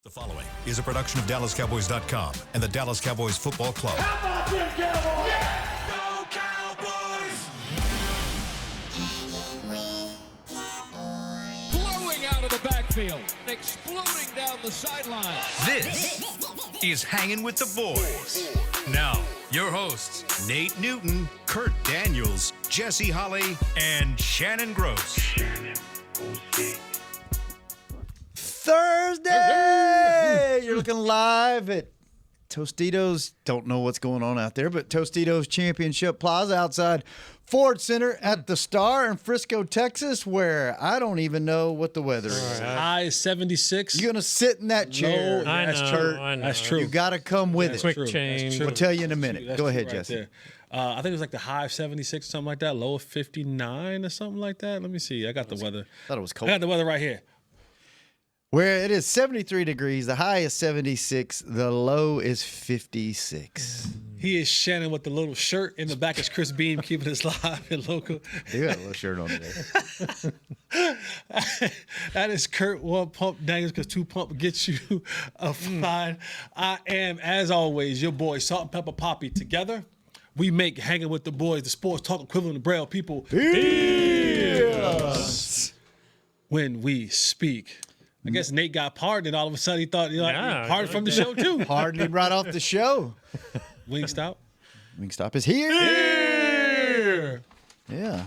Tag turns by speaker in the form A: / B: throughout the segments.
A: The following is a production of DallasCowboys.com and the Dallas Cowboys Football Club.
B: How about them Cowboys?
C: Yeah! Go Cowboys!
D: Blowing out of the backfield, exploding down the sideline.
A: This is Hangin' with the Boys. Now, your hosts, Nate Newton, Kurt Daniels, Jesse Holley, and Shannon Gross.
E: Thursday! You're looking live at Tostitos. Don't know what's going on out there, but Tostitos Championship Plaza outside Ford Center at the Star in Frisco, Texas, where I don't even know what the weather is.
F: High is 76.
E: You're going to sit in that chair.
F: I know,
E: Kurt.
F: I know. That's true.
E: You got to come with it.
F: Quick change.
E: We'll tell you in a minute.
F: That's
E: Go
F: true
E: ahead,
F: right
E: Jesse.
F: there. I think it was like the high of 76, something like that, low of 59 or something like that. Let me see. I got the weather.
E: Thought it was
F: I
E: cold.
F: got the weather right here.
E: Where it is 73 degrees, the high is 76, the low is 56.
F: He is Shannon with the little shirt. In the back is Chris Beam keeping us live and local.
E: You got a little shirt on today.
F: That is Kurt, one pump Daniels, because two pump gets you a fine. I am, as always, your boy, Salt and Pepper Poppy. Together, we make Hanging with the Boys, the sports talk equivalent of Braille people. Yes. When we speak. I guess Nate got pardoned, and all of a sudden he thought, pardoned from the show, too.
E: Pardon him right off the show.
F: Wingstop.
E: Wingstop is here. Yeah.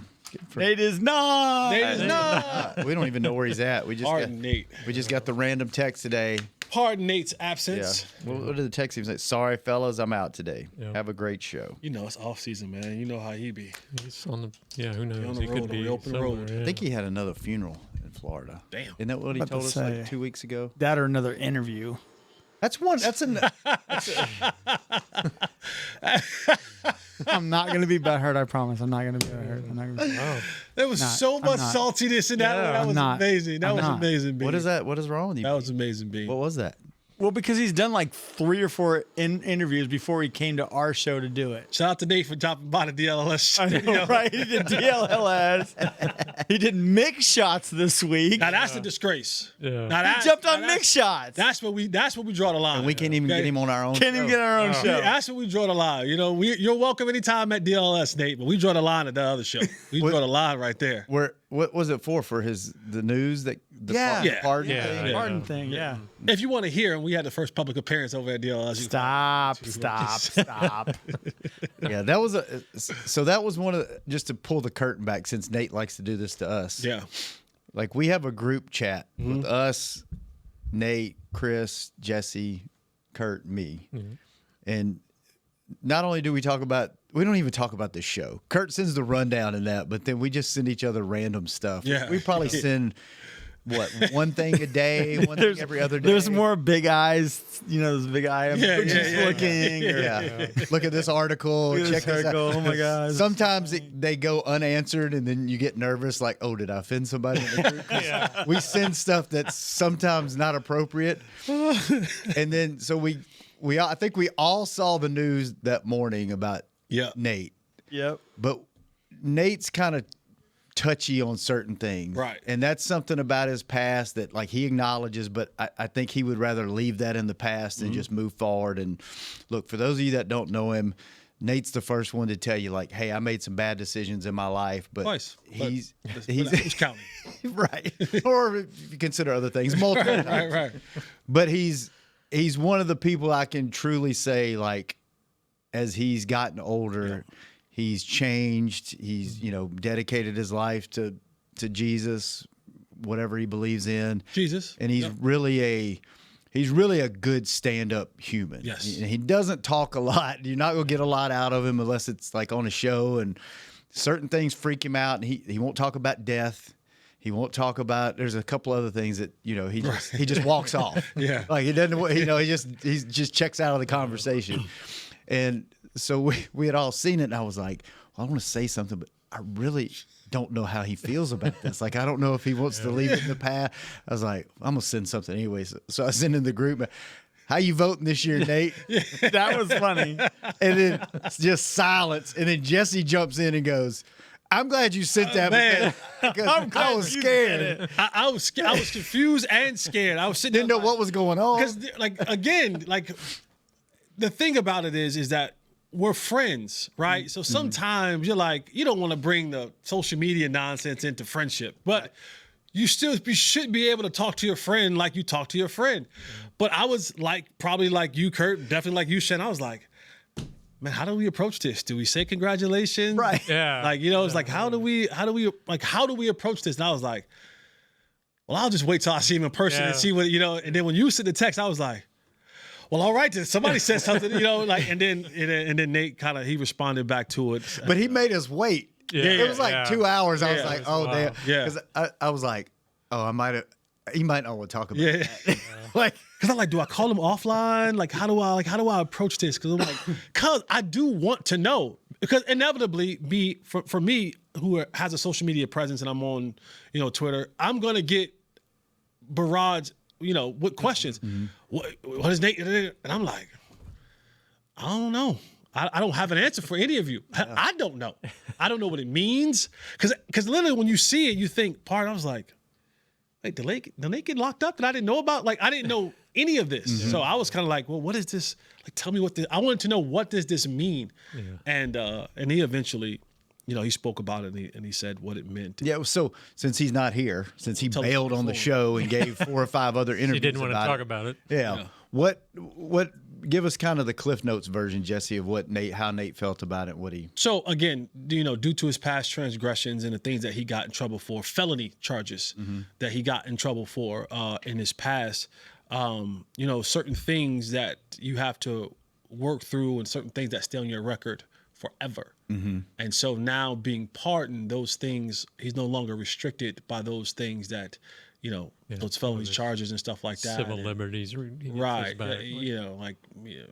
G: Nate is not.
F: Nate is not.
E: We don't even know where he's at. We
F: Pardon Nate.
E: just got the random text today.
F: Pardon Nate's
E: Yeah.
F: absence.
E: What did the text say? Sorry, fellas, I'm out today. Have a great show.
F: You know, it's off season, man. You know how he be.
G: He's on the. Yeah, who knows?
F: on the
G: He
F: road,
G: could be
F: on the open
G: somewhere,
F: road.
G: yeah.
E: I think he had another funeral in Florida.
F: Damn.
E: Isn't that what he
G: About to
E: told us
G: say.
E: like 2 weeks ago?
G: That or another interview.
E: That's one.
G: I'm not going to be butthurt, I promise. I'm not going to be butthurt. I'm not going to be
F: There was so
G: I'm
F: much
G: not.
F: saltiness in that one. That
G: I'm
F: was
G: not.
F: amazing. That
G: I'm
F: was
G: not.
F: amazing, B.
E: What is that? What is wrong with you?
F: That was amazing, B.
E: What was that?
G: Well, because he's done like 3 or 4 interviews before he came to our show to do it.
F: Shout out to Nate for dropping by the DLS.
G: I know, right? He did DLLS. He did mix shots this week.
F: Now that's a disgrace.
G: He
F: Now that-
G: jumped
F: now
G: on
F: that's-
G: mix shots.
F: That's what we draw the line.
E: And we can't even get him on our own
G: Can't even
E: show.
G: get our own show.
F: That's what we draw the line. You know, you're welcome anytime at DLS, Nate, but we draw the line at the other show. We draw the line right there.
E: What was it for? For the news that the
F: Yeah.
E: pardon
G: Yeah.
E: thing?
G: Pardon thing, yeah.
F: If you want to hear him, we had the first public appearance over at DLS.
G: Stop.
E: Yeah, that was that was one of just to pull the curtain back, since Nate likes to do this to us.
F: Yeah.
E: Like, we have a group chat with us, Nate, Chris, Jesse, Kurt, me. And not only do we don't even talk about this show. Kurt sends the rundown in that, but then we just send each other random stuff.
F: Yeah.
E: We probably send, one thing a day, one thing every other day.
G: There's more big eyes, those big eyes. Looking.
E: Yeah. Look at this article.
G: Look at
E: Check
G: this
E: this out.
G: article. Oh, my gosh.
E: Sometimes they go unanswered, and then you get nervous, like, oh, did I offend somebody in the group? 'Cause we send stuff that's sometimes not appropriate. And then, so I think we all saw the news that morning about Nate.
G: Yep.
E: But Nate's kind of touchy on certain things.
F: Right.
E: And that's something about his past that, like, he acknowledges, but I think he would rather leave that in the past and just move forward. And look, for those of you that don't know him, Nate's the first one to tell you, like, hey, I made some bad decisions in my life, but
F: Twice.
E: he's
F: Who's counting?
E: right. Or if you consider other things, multiple times.
F: Right.
E: But he's one of the people I can truly say, like, as he's gotten older, he's changed. He's, dedicated his life to Jesus, whatever he believes in.
F: Jesus.
E: And he's really a good stand-up human.
F: Yes.
E: He doesn't talk a lot. You're not going to get a lot out of him unless it's like on a show, and certain things freak him out, and he won't talk about death. He won't talk about. There's a couple other things that he just walks off.
F: Yeah,
E: like he doesn't. He just checks out of the conversation. And so we had all seen it, and I was like, well, I want to say something, but I really don't know how he feels about this. Like, I don't know if he wants to leave it in the past. I was like, I'm gonna send something anyway. So I sent in the group. How you voting this year, Nate?
G: That was funny.
E: And then it's just silence. And then Jesse jumps in and goes, I'm glad you sent that
F: man.
E: because I was scared.
F: I was scared. I was confused and scared. I was sitting
E: Didn't know what was going on.
F: because the thing about it is that we're friends, right? So sometimes you're like, you don't want to bring the social media nonsense into friendship, but you should be able to talk to your friend like you talk to your friend. But I was like, probably like you, Kurt, definitely like you, Shannon. I was like, man, how do we approach this? Do we say congratulations?
E: Right.
B: Yeah.
F: Like, it's like, how do we approach this? And I was like, well, I'll just wait till I see him in person and see what, and then when you sent the text, I was like, well, all right, then somebody said something, and then Nate he responded back to it.
E: But he made us wait.
B: Yeah,
E: It was like 2 hours. I was like, oh,
B: wild.
E: damn.
F: Yeah.
E: Because I was like, oh, he might not want to talk about
F: Yeah.
E: that. Like,
F: Because I'm like, do I call him offline? Like, how do I approach this? Because I'm like, because I do want to know. Because inevitably, for me, who has a social media presence and I'm on, Twitter, I'm gonna get barraged, with questions. What is Nate? And I'm like, I don't know. I don't have an answer for any of you. I don't know. I don't know what it means. Because literally when you see it, you think, I was like, wait, did they get locked up that I didn't know about? Like, I didn't know any of this. So I was kind of like, well, what is this? Like, tell me I wanted to know, what does this mean? Yeah. And he eventually, he spoke about it and he said what it meant.
E: yeah. So since he's not here, since he bailed on the show and gave 4 or 5 other interviews,
B: He didn't want to talk
E: it,
B: about it.
E: Yeah. What? Give us kind of the Cliff Notes version, Jesse, of how Nate felt about it. What he.
F: So again, due to his past transgressions and the things that he got in trouble for, felony charges that he got in trouble for in his past, certain things that you have to work through and certain things that stay on your record forever. And so now being pardoned, those things, he's no longer restricted by those things that, those felony charges and stuff like that.
B: Civil liberties.
F: Right.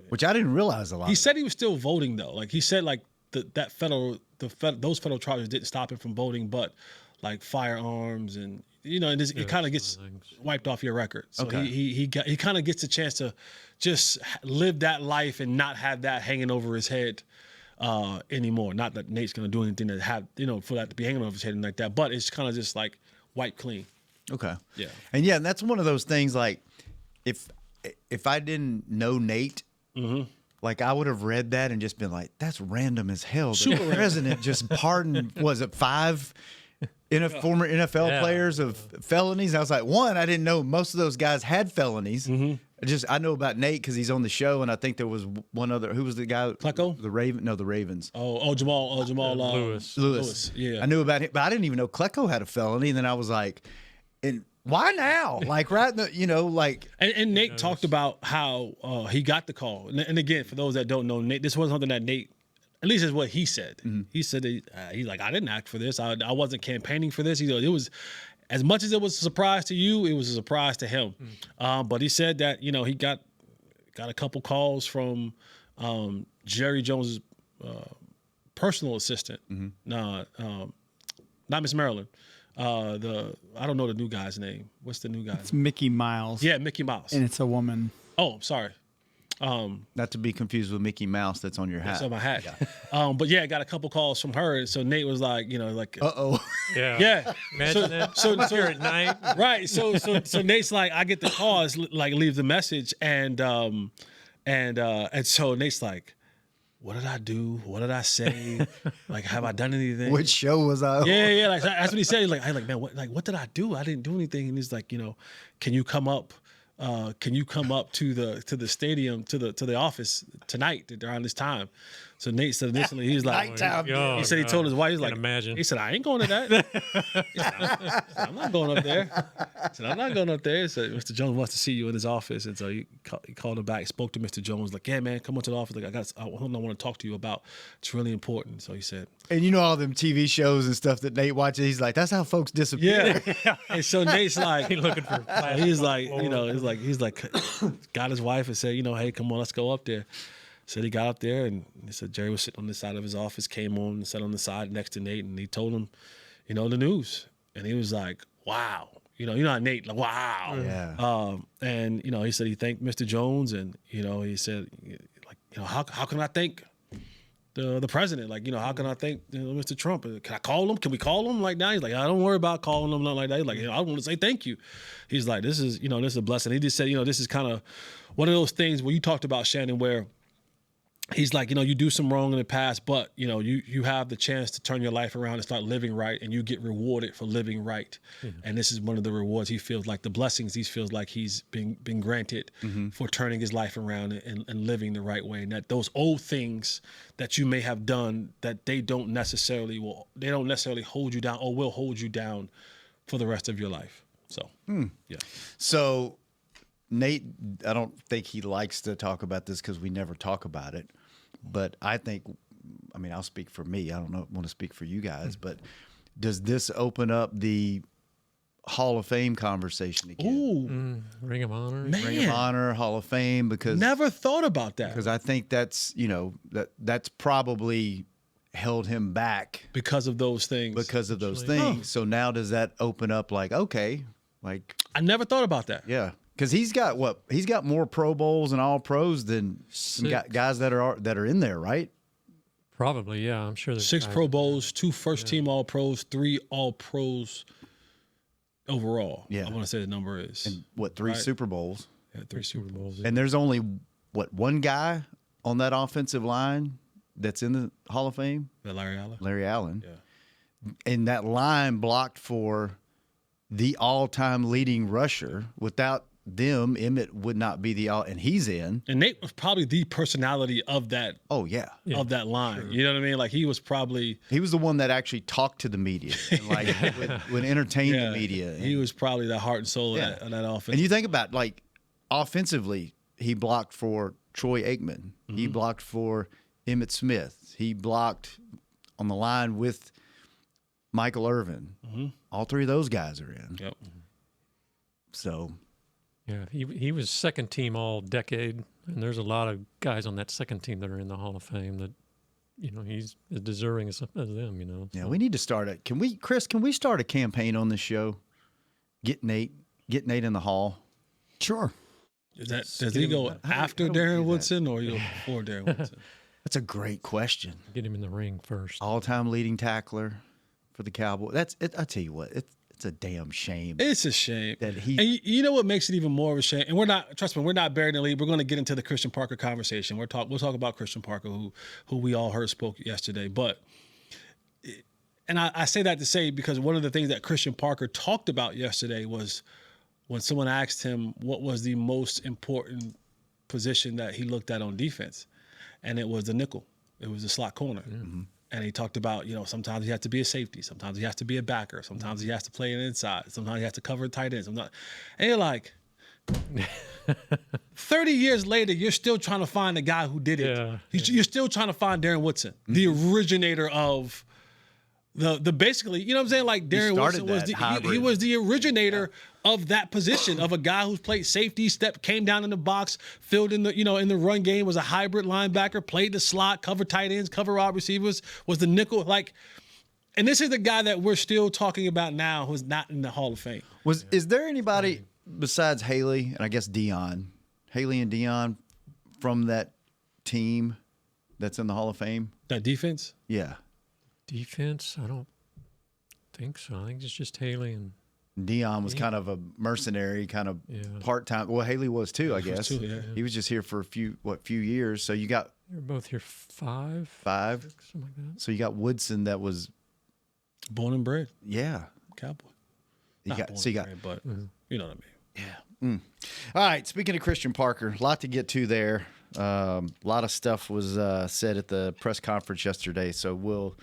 E: Which I didn't realize a lot.
F: He said he was still voting though. Like he said, like those federal charges didn't stop him from voting, but like firearms and it kind of gets wiped off your record. So he kind of gets a chance to just live that life and not have that hanging over his head anymore. Not that Nate's gonna do anything to have for that to be hanging over his head and like that, but it's kind of just like wiped clean.
E: Okay.
F: Yeah.
E: And that's one of those things. Like, if I didn't know Nate, like I would have read that and just been like, "That's random as hell." The president just pardoned, was it 5 former NFL players of felonies? I was like, one, I didn't know most of those guys had felonies. I know about Nate because he's on the show, and I think there was one other. Who was the guy?
F: Klecko?
E: The Raven? No, the Ravens.
F: Jamal
B: Lewis.
F: Yeah.
E: I knew about him, but I didn't even know Klecko had a felony. And then I was like, and why now? Like, right in the, like.
F: And Nate talked about how he got the call. And again, for those that don't know, Nate, this wasn't something that Nate, at least is what he said. He said he's like, I didn't act for this. I wasn't campaigning for this. It was, as much as it was a surprise to you, it was a surprise to him. But he said that, he got a couple calls from Jerry Jones' personal assistant. Not Miss Maryland. I don't know the new guy's name. What's the new guy?
G: It's Mickey Miles.
F: Yeah, Mickey Mouse.
G: And it's a woman.
F: Oh, I'm sorry.
E: Not to be confused with Mickey Mouse that's on your hat.
F: That's on my hat. But yeah, I got a couple calls from her. So Nate was like,
E: Uh-oh.
B: Yeah.
F: yeah.
B: Imagine that. So here at night.
F: Right. So Nate's like, I get the calls, like leave the message, and so Nate's like, what did I do? What did I say? Like, have I done anything?
E: Which show was I on?
F: Yeah. Like that's what he said. He's like, man, what did I do? I didn't do anything. And he's like, can you come up? Can you come up to the stadium to the office tonight around this time? So Nate said initially he's like,
E: Nighttime.
F: he said he told his wife, he's like,
B: imagine.
F: he said, I ain't going to that. He said, I'm not going up there. He said, I'm not going up there. So Mr. Jones wants to see you in his office, and so he called him back, spoke to Mr. Jones, like, yeah, man, come on to the office. Like, I want to talk to you about. It's really important. So he said,
E: And all them TV shows and stuff that Nate watches, he's like, that's how folks disappear.
F: yeah. And so Nate's like,
B: He looking for.
F: he's like, he's like, got his wife and said, hey, come on, let's go up there. Said he got up there, and he said Jerry was sitting on the side of his office, came on and sat on the side next to Nate, and he told him, the news. And he was like, wow. How Nate, like, wow.
E: Yeah.
F: And, he said he thanked Mr. Jones, and, he said, like, how can I thank the president. Like, how can I thank Mr. Trump? Can I call him? Can we call him? Like now he's like, I don't worry about calling him, nothing like that. He's like, I want to say thank you. He's like, this is a blessing. He just said, this is kind of one of those things where you talked about, Shannon, where he's like, you do some wrong in the past, but you have the chance to turn your life around and start living right, and you get rewarded for living right. And this is one of the rewards he feels like, the blessings he feels like he's been granted for turning his life around and living the right way. And that those old things that you may have done, that they don't necessarily hold you down or will hold you down for the rest of your life. So yeah.
E: So Nate, I don't think he likes to talk about this because we never talk about it. But I think, I'll speak for me. I don't want to speak for you guys, but does this open up the Hall of Fame conversation again?
F: Ooh,
B: Ring of Honor.
F: man.
E: Ring of Honor, Hall of Fame, because
F: Never thought about that.
E: because I think that's that's probably held him back
F: Because of those things.
E: because of those things. So now does that open up like, okay, like,
F: I never thought about that.
E: yeah. Because he's got more Pro Bowls and All Pros than some guys that are in there, right?
B: Probably, yeah. I'm sure there's
F: 6 Pro Bowls, 2 first-team All-Pros, 3 All-Pros overall.
E: Yeah.
F: I want to say the number is.
E: And 3
F: Right.
E: Super Bowls.
F: Yeah, 3 Super Bowls.
E: And there's only one guy on that offensive line that's in the Hall of Fame?
F: Larry Allen.
E: Larry Allen.
F: Yeah.
E: And that line blocked for the all-time leading rusher. Without them, Emmett would not be and he's in.
F: And Nate was probably the personality of that
E: Oh yeah.
F: of that line. Sure. You know what I mean? Like he was the one that actually talked to the media and would entertain the media. He was probably the heart and soul of that offense.
E: And you think about offensively, he blocked for Troy Aikman. He blocked for Emmitt Smith. He blocked on the line with Michael Irvin. All 3 of those guys are in.
F: Yep.
E: So
B: Yeah, he was second team all decade, and there's a lot of guys on that second team that are in the Hall of Fame that, he's as deserving as them,
E: yeah,
B: So,
E: we need to start it. Chris, can we start a campaign on this show? Get Nate in the Hall.
G: Sure.
F: Does he go after
E: how do we do
F: Darren
E: that?
F: Woodson or you go before Darren Woodson?
E: That's a great question.
B: get him in the ring first.
E: All-time leading tackler for the Cowboys. I tell you what, it's a damn shame.
F: It's a shame
E: That he-
F: And you know what makes it even more of a shame? And we're not buried in the lead. We're going to get into the Christian Parker conversation. We'll talk about Christian Parker, who we all heard spoke yesterday. But and I say that to say because one of the things that Christian Parker talked about yesterday was when someone asked him what was the most important position that he looked at on defense, and it was the nickel. It was the slot corner. Mm-hmm. And he talked about, sometimes he has to be a safety. Sometimes he has to be a backer. Sometimes he has to play an inside. Sometimes he has to cover tight ends. And you're like, 30 years later, you're still trying to find the guy who did it.
B: Yeah.
F: You're still trying to find Darren Woodson, the originator of the basically, you know what I'm saying? Like Darren Woodson was he was the originator of that position of a guy who's played safety, came down in the box, filled in the, in the run game, was a hybrid linebacker, played the slot, covered tight ends, covered wide receivers, was the nickel. And this is the guy that we're still talking about now who's not in the Hall of Fame.
E: Is there anybody besides Haley and I guess Haley and Dion from that team that's in the Hall of Fame?
F: That defense?
E: Yeah.
B: Defense, I don't think so. I think it's just Haley and
E: Dion was kind of a mercenary, kind of part-time. Well, Haley was too, I guess. He was just here for a few years. So you got
B: You're both here five, something like that.
E: So you got Woodson that was
F: born and bred
E: But
F: Cowboy.
E: you know what I mean.
F: Yeah.
E: All right. Speaking of Christian Parker, a lot to get to there. A lot of stuff was said at the press conference yesterday. So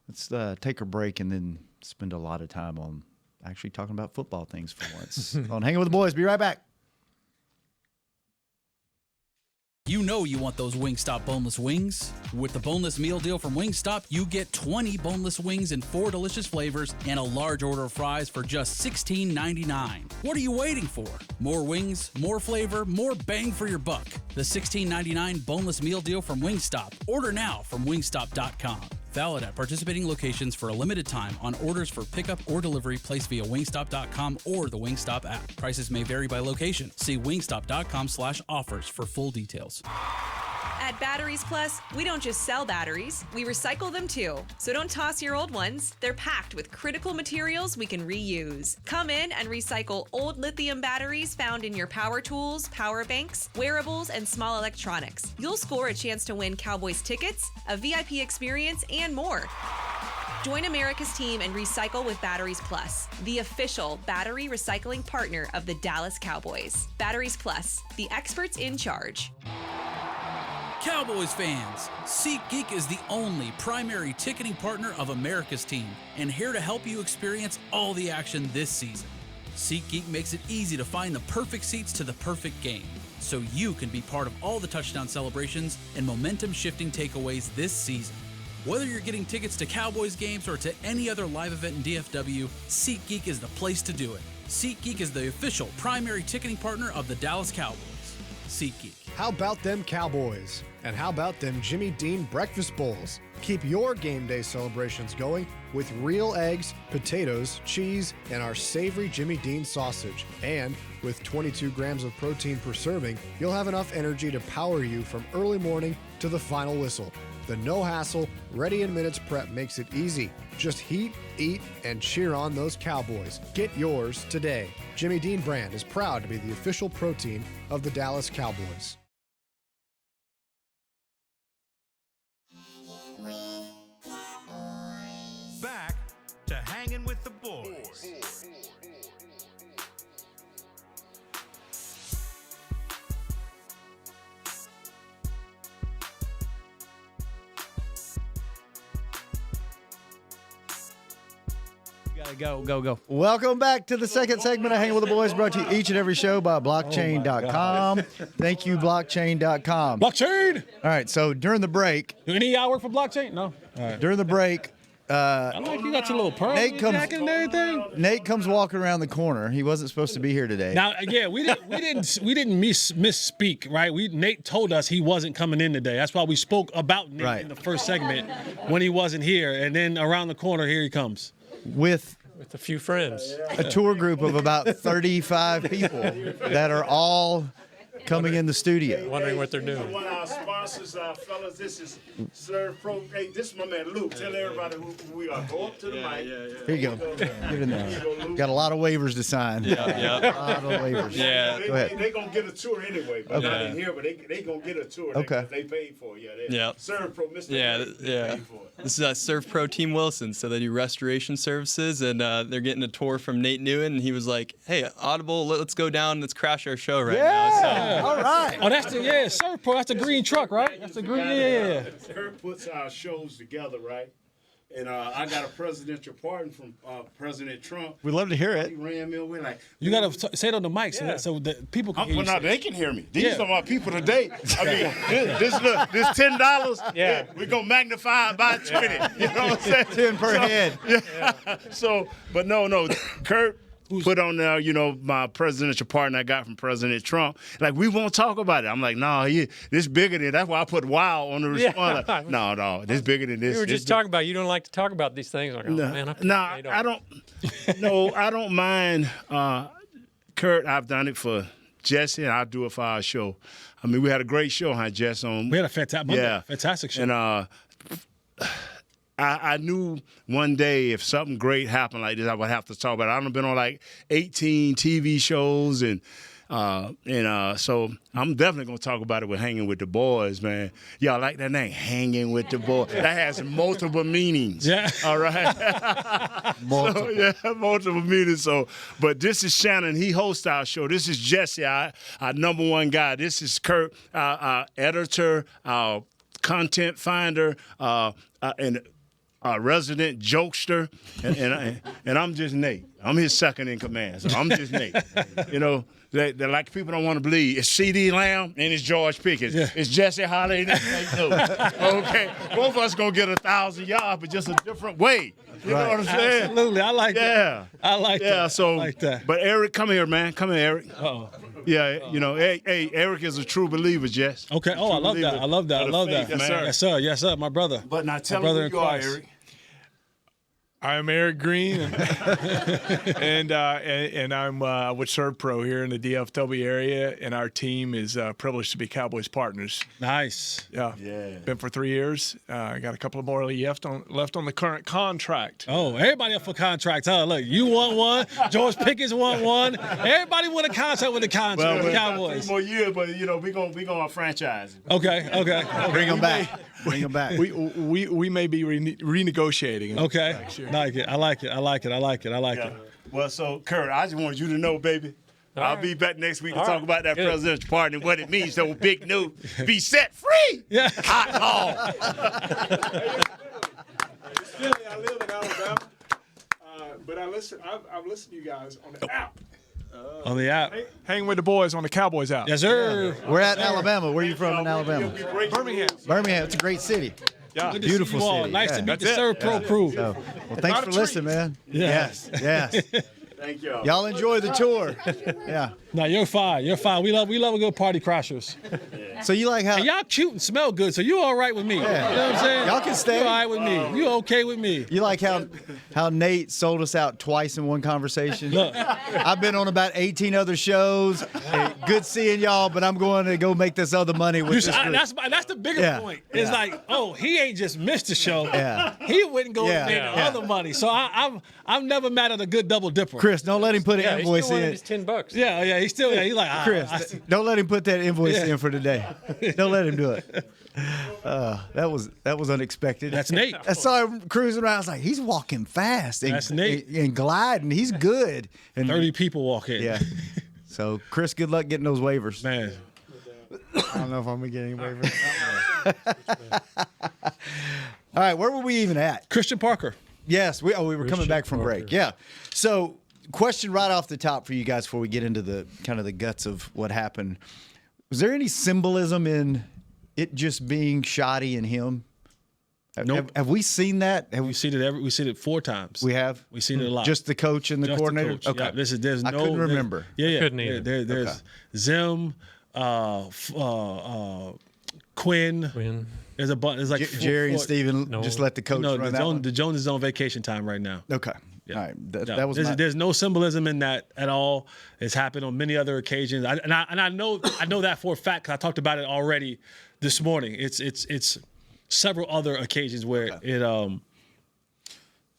E: let's take a break and then spend a lot of time on actually talking about football things for once. On Hanging with the Boys. Be right back.
H: You know you want those Wingstop boneless wings. With the boneless meal deal from Wingstop, you get 20 boneless wings in 4 delicious flavors and a large order of fries for just $16.99. What are you waiting for? More wings, more flavor, more bang for your buck. The $16.99 boneless meal deal from Wingstop. Order now from wingstop.com. Valid at participating locations for a limited time on orders for pickup or delivery placed via wingstop.com or the Wingstop app. Prices may vary by location. See wingstop.com/offers for full details.
I: At Batteries Plus, we don't just sell batteries, we recycle them too. So don't toss your old ones. They're packed with critical materials we can reuse. Come in and recycle old lithium batteries found in your power tools, power banks, wearables, and small electronics. You'll score a chance to win Cowboys tickets, a VIP experience, and more. Join America's team and recycle with Batteries Plus, the official battery recycling partner of the Dallas Cowboys. Batteries Plus, the experts in charge.
H: Cowboys fans, SeatGeek is the only primary ticketing partner of America's team and here to help you experience all the action this season. SeatGeek makes it easy to find the perfect seats to the perfect game, so you can be part of all the touchdown celebrations and momentum-shifting takeaways this season. Whether you're getting tickets to Cowboys games or to any other live event in DFW, SeatGeek is the place to do it. SeatGeek is the official primary ticketing partner of the Dallas Cowboys. SeatGeek.
J: How about them Cowboys? And how about them Jimmy Dean breakfast bowls? Keep your game day celebrations going with real eggs, potatoes, cheese, and our savory Jimmy Dean sausage. And with 22 grams of protein per serving, you'll have enough energy to power you from early morning to the final whistle. The no-hassle, ready-in-minutes prep makes it easy. Just heat, eat, and cheer on those Cowboys. Get yours today. Jimmy Dean brand is proud to be the official protein of the Dallas Cowboys.
A: Back to Hangin' with the Boys.
G: Go.
E: Welcome back to the second segment of Hanging with the Boys, brought to you each and every show by blockchain.com. Thank you, blockchain.com.
F: Blockchain!
E: All right, so during the break,
F: Do any of y'all work for blockchain? No. All right.
E: during the break,
F: I like you got your little pearl
E: Nate comes-
F: jacket and everything.
E: Nate comes walking around the corner. He wasn't supposed to be here today.
F: Now, yeah, we didn't misspeak, right? Nate told us he wasn't coming in today. That's why we spoke about Nate
E: Right.
F: in the first segment when he wasn't here, and then around the corner, here he comes.
E: With
B: With a few friends.
E: a tour group of about 35 people that are all coming in the studio.
B: Wondering what they're doing.
K: One of our sponsors, fellas, this is Serve Pro. Hey, this is my man Luke. Tell everybody who we are. Go up to the mic.
E: Here you go. Get in there. Got a lot of waivers to sign.
K: Yeah.
E: A lot of waivers.
K: They,
E: Go ahead.
K: They gonna get a tour anyway, but not in here. But they gonna get a tour.
E: Okay.
K: They paid for it. Yeah.
L: Yeah.
K: Serve Pro, Mr.
L: Yeah,
K: They paid for it.
L: This is Surf Pro Team Wilson. So they do restoration services, and they're getting a tour from Nate Newton. And he was like, "Hey, Audible, let's go down. Let's crash our show right now." So,
E: All right.
F: Oh, that's the Surf Pro. That's the green truck, right? That's the green. Yeah.
K: Kurt puts our shows together, right? And I got a presidential pardon from President Trump.
E: We'd love to hear it.
K: He ran me over like.
F: You gotta say it on the mic so that people can hear you.
K: Well, now
F: say it.
K: they can hear me. These are my people today. I mean, this $10.
F: Yeah.
K: We're gonna magnify it by 20. You know what I'm saying?
E: 10 per head.
K: Yeah. So, but no. Kurt put on there, my presidential pardon I got from President Trump. Like, we won't talk about it. I'm like, no, this bigger than. That's why I put wow on the response. Like, no, this bigger than this.
B: We were just talking about you don't like to talk about these things. Like, oh, man,
K: I don't. No, I don't mind. Kurt, I've done it for Jesse, and I'll do it for our show. I mean, we had a great show, huh, Jess?
F: We had a fantastic show.
K: And I knew one day if something great happened like this, I would have to talk about it. I've been on like 18 TV shows, and so I'm definitely gonna talk about it with Hanging with the Boys, man. Y'all like that name, Hanging with the Boys? That has multiple meanings.
F: Yeah.
K: All right.
E: Multiple.
K: So, multiple meanings. So, but this is Shannon. He hosts our show. This is Jesse, our number one guy. This is Kurt, our editor, our content finder, and a resident jokester, and I'm just Nate. I'm his second in command, so I'm just Nate. They like people don't want to believe. It's C.D. Lamb and it's George Pickens. Yeah. It's Jesse Holly and it's Nate Newton. Okay, both of us gonna get 1,000 yards, but just a different way. You know what I'm saying?
F: Absolutely, I like that. I like that.
K: Yeah, so,
F: I like that.
K: But Eric, come here, man. Come here, Eric.
F: Uh-oh.
K: Yeah, hey, Eric is a true believer, Jess.
F: Okay. Oh, I love that. I love that.
K: Yes, sir.
F: Yes, sir. My brother.
K: But now tell
F: my brother
K: me who you are, Eric.
M: I'm Eric Green, and I'm with ServPro here in the DFW area, and our team is privileged to be Cowboys partners.
F: Nice.
M: Yeah. Been for 3 years. I got a couple of more left on the current contract.
F: Oh, everybody up for contracts. Huh? Look, you want one. George Pickens want one. Everybody want a contract with the Cowboys.
K: 3 more years, but we gonna franchise.
F: Okay.
E: Bring them back. Bring them back.
M: We may be renegotiating.
F: Okay.
M: Sure.
F: I like it.
K: Well, so Kurt, I just wanted you to know, baby. I'll be back next week to talk about that presidential pardon and what it means. So big news. Be set free.
F: Yeah.
K: Hot dog.
M: I live in Alabama, but I've listened to you guys on the app.
F: On the app.
M: Hanging with the boys on the Cowboys app.
F: Yes, sir.
E: We're at Alabama. Where are you from in Alabama?
M: Birmingham.
E: Birmingham. It's a great city.
M: Yeah.
E: Beautiful
F: you all.
E: city.
F: Nice
E: Yeah.
F: to meet the
M: That's it.
F: ServPro crew.
E: So, well, thanks for listening, man.
F: Yeah.
E: Yes.
K: Thank y'all.
E: Y'all enjoy the tour. Yeah.
F: No, you're fine. You're fine. We love a good party crashers.
E: So you like how
F: And y'all cute and smell good, so you all right with me.
E: Yeah.
F: You know what I'm saying?
E: Y'all can stay.
F: You all right with me. You okay with me.
E: you like how Nate sold us out twice in one conversation?
F: Look.
E: I've been on about 18 other shows. Hey, good seeing y'all, but I'm going to go make this other money with this group.
F: That's the bigger point. It's like, oh, he ain't just missed the show.
E: Yeah.
F: He wouldn't go and make
E: Yeah.
F: other money. So I'm never mad at a good double dipper.
E: Chris, don't let him put an
B: Yeah, he
E: invoice
B: still wanted
E: in.
B: his $10.
F: Yeah, he's still he's like
E: Chris, don't let him put that invoice
F: Yeah.
E: in for today. Don't let him do it. That was unexpected.
F: That's Nate.
E: I saw him cruising around. I was like, he's walking fast. And,
F: That's Nate.
E: And gliding. He's good. And
F: 30 people walk in.
E: yeah. So, Chris, good luck getting those waivers.
F: Man.
G: I don't know if I'm gonna get any waivers.
E: All right, where were we even at?
F: Christian Parker.
E: Yes, we were coming
B: Christian
E: back from
B: Parker.
E: break. Yeah. So, question right off the top for you guys before we get into the kind of the guts of what happened. Was there any symbolism in it just being shoddy in him?
F: Nope.
E: Have we seen that? Have
F: We seen it 4 times.
E: we have?
F: We've seen it a lot.
E: Just the coach and the
F: Just
E: coordinator?
F: coach. Yeah, there's
E: I
F: no.
E: couldn't
F: there's-
E: remember.
F: Yeah.
B: Couldn't either.
F: There's Zim, Quinn.
B: Win.
F: There's a bunch. There's like
E: Jerry and
F: four-
E: Steven
B: No.
E: just let the coach
F: No,
E: run that one?
F: the Jones is on vacation time right now.
E: Okay.
F: Yeah.
E: All right.
F: No,
E: That was
F: there's no symbolism in that at all. It's happened on many other occasions, I know that for a fact because I talked about it already this morning. It's several other occasions where
E: all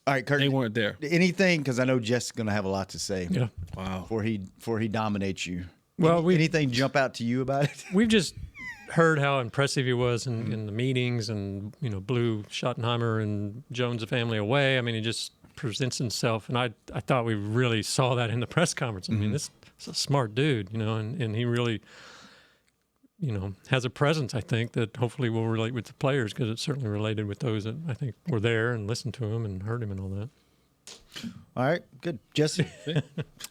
E: right, Kurt.
F: they weren't there.
E: Anything, because I know Jess is going to have a lot to say.
B: Yeah.
F: Wow.
E: Before he dominates you.
B: Well,
E: anything jump out to you about it?
B: We've just heard how impressive he was in the meetings, and blew Schottenheimer and Jones' family away. I mean, he just presents himself, and I thought we really saw that in the press conference. I mean, this is a smart dude, and he really, has a presence. I think that hopefully will relate with the players, because it certainly related with those that I think were there and listened to him and heard him and all that.
E: All right, good. Jesse,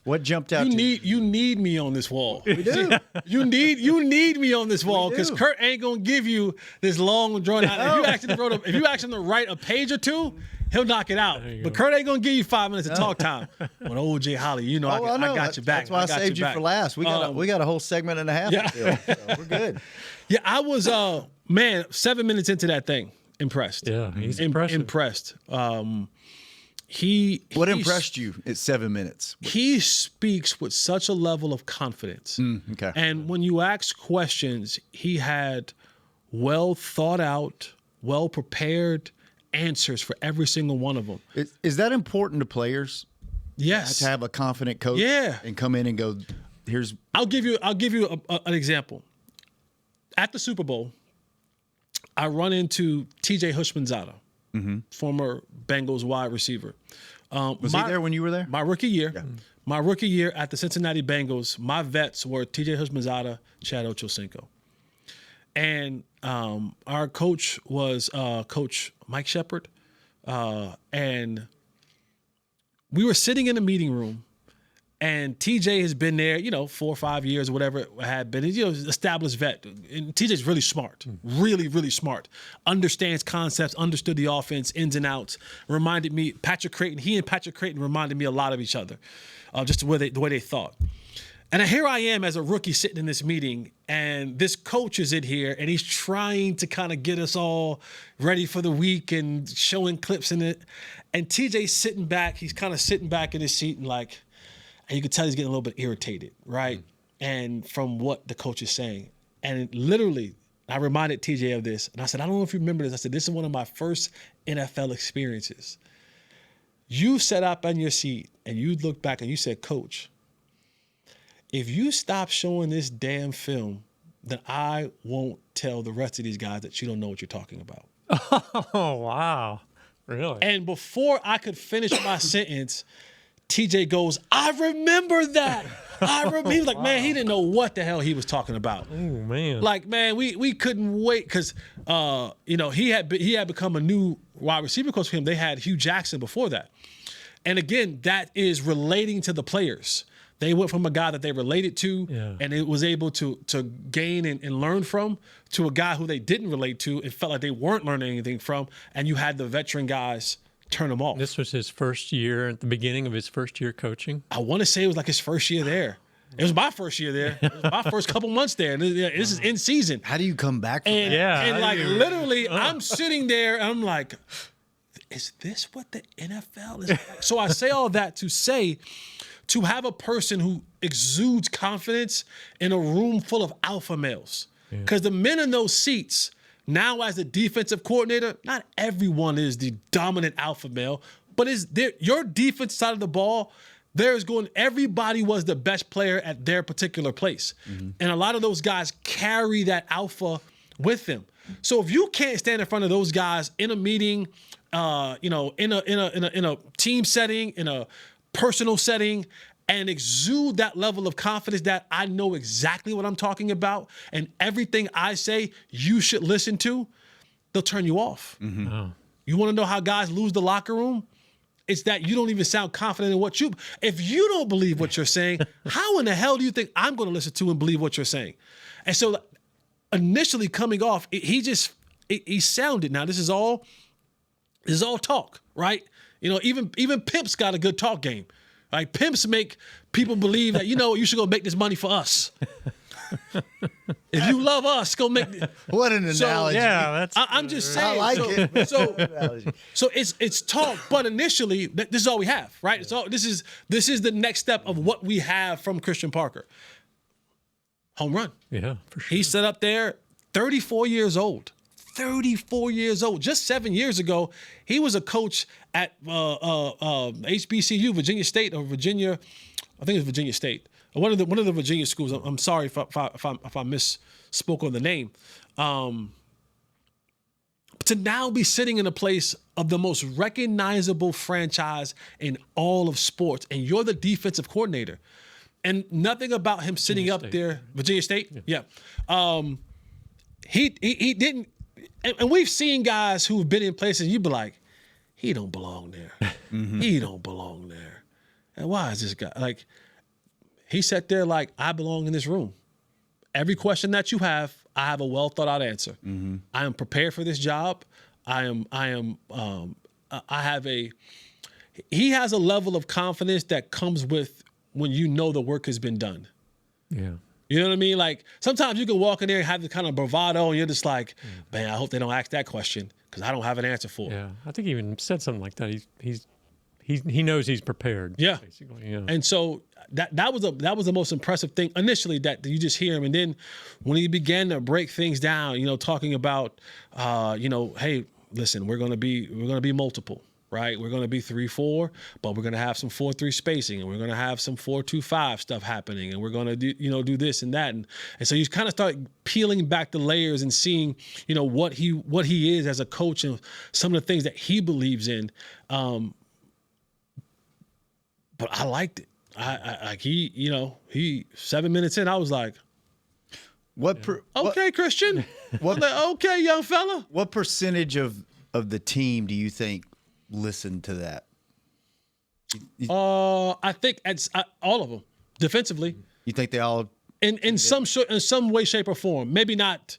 E: what jumped out to you?
F: You need me on this wall.
E: We do.
F: You need me on this wall because
E: do.
F: Kurt ain't gonna give you this long drawn out. If you ask him to write a page or two, he'll knock it out. But Kurt ain't gonna give you 5 minutes of talk time. When OJ Holly, I got your back.
E: That's why I saved you for last. We got a whole segment and a half to fill, so we're good.
F: Yeah, I was 7 minutes into that thing, impressed.
B: Yeah, he's impressive.
F: Impressed.
E: What impressed you at 7 minutes?
F: He speaks with such a level of confidence.
E: Okay.
F: And when you ask questions, he had well thought out, well prepared answers for every single one of them.
E: Is that important to players?
F: Yes.
E: To have a confident coach.
F: Yeah.
E: And come in and go, here's.
F: I'll give you an example. At the Super Bowl, I run into T.J. Hushmanzada, former Bengals wide receiver.
E: Was he there when you were there?
F: My rookie year. Yeah. My rookie year at the Cincinnati Bengals, my vets were T.J. Hushmanzada, Chad Ochocinco. And our coach was Coach Mike Shepard. And we were sitting in the meeting room, and TJ has been there, 4 or 5 years or whatever it had been. He's established vet. And TJ's really smart, really, really smart. Understands concepts, understood the offense, ins and outs. Reminded me, Patrick Creighton, he and Patrick Creighton reminded me a lot of each other, just the way they thought. And here I am as a rookie sitting in this meeting, and this coach is in here, and he's trying to kind of get us all ready for the week and showing clips in it. And TJ's sitting back. He's kind of sitting back in his seat and you can tell he's getting a little bit irritated, right? And from what the coach is saying. And literally, I reminded TJ of this, and I said, I don't know if you remember this. I said, this is one of my first NFL experiences. You sat up on your seat, and you looked back, and you said, Coach, if you stop showing this damn film, then I won't tell the rest of these guys that you don't know what you're talking about.
B: Oh, wow. Really?
F: And before I could finish my sentence, TJ goes, I remember that. He was like, man, he didn't know what the hell he was talking about.
B: Oh, man.
F: Like, man, we couldn't wait because, he had become a new wide receiver coach for him. They had Hugh Jackson before that. And again, that is relating to the players. They went from a guy that they related to and it was able to gain and learn from to a guy who they didn't relate to and felt like they weren't learning anything from. And you had the veteran guys turn him off.
B: This was his first year, at the beginning of his first year coaching.
F: I want to say it was like his first year there. It was my first year there. It was my first couple months there. This is in season.
E: How do you come back from that?
F: And like literally, I'm sitting there and I'm like, is this what the NFL is like? So I say all that to say, to have a person who exudes confidence in a room full of alpha males. Because the men in those seats, now as the defensive coordinator, not everyone is the dominant alpha male, but your defense side of the ball, everybody was the best player at their particular place. Mm-hmm. And a lot of those guys carry that alpha with them. So if you can't stand in front of those guys in a meeting, in a team setting, in a personal setting, and exude that level of confidence that I know exactly what I'm talking about, and everything I say you should listen to, they'll turn you off.
B: Mm-hmm. Oh.
F: You want to know how guys lose the locker room? It's that you don't even sound confident in if you don't believe what you're saying, how in the hell do you think I'm going to listen to and believe what you're saying? And so initially coming off, he sounded, now this is all talk, right? Even pimps got a good talk game. Like pimps make people believe that, you should go make this money for us. If you love us, go make.
E: What an analogy!
F: I'm just saying.
E: I like it.
F: So it's talk, but initially this is all we have, right? It's all. This is the next step of what we have from Christian Parker. Home run.
B: Yeah, for sure.
F: He set up there, 34 years old. 34 years old. Just 7 years ago, he was a coach at HBCU, Virginia State or Virginia. I think it's Virginia State. One of the Virginia schools. I'm sorry if I misspoke on the name. To now be sitting in a place of the most recognizable franchise in all of sports, and you're the defensive coordinator, and nothing about him sitting up there. Virginia State, yeah. He didn't. And we've seen guys who've been in places you'd be like, he don't belong there. Mm-hmm. He don't belong there. And why is this guy like? He sat there like, I belong in this room. Every question that you have, I have a well thought out answer. Mm-hmm. I am prepared for this job. He has a level of confidence that comes with when you know the work has been done.
B: Yeah.
F: You know what I mean? Like sometimes you can walk in there and have the kind of bravado and you're just like, man, I hope they don't ask that question because I don't have an answer for it.
B: Yeah. I think he even said something like that. He knows he's prepared.
F: Yeah.
B: Basically. Yeah.
F: And so that was the most impressive thing initially that you just hear him. And then when he began to break things down, talking about, hey, listen, we're going to be multiple, right? We're going to be 3-4, but we're going to have some 4-3 spacing, and we're going to have some 4-2-5 stuff happening, and we're going to do this and that, and so you kind of start peeling back the layers and seeing, what he is as a coach and some of the things that he believes in. But I liked it. He 7 minutes in, I was like, okay, Christian. Okay, young fella.
E: What percentage of the team do you think listened to that?
F: I think it's all of them defensively.
E: You think they all
F: in some way, shape, or form? Maybe not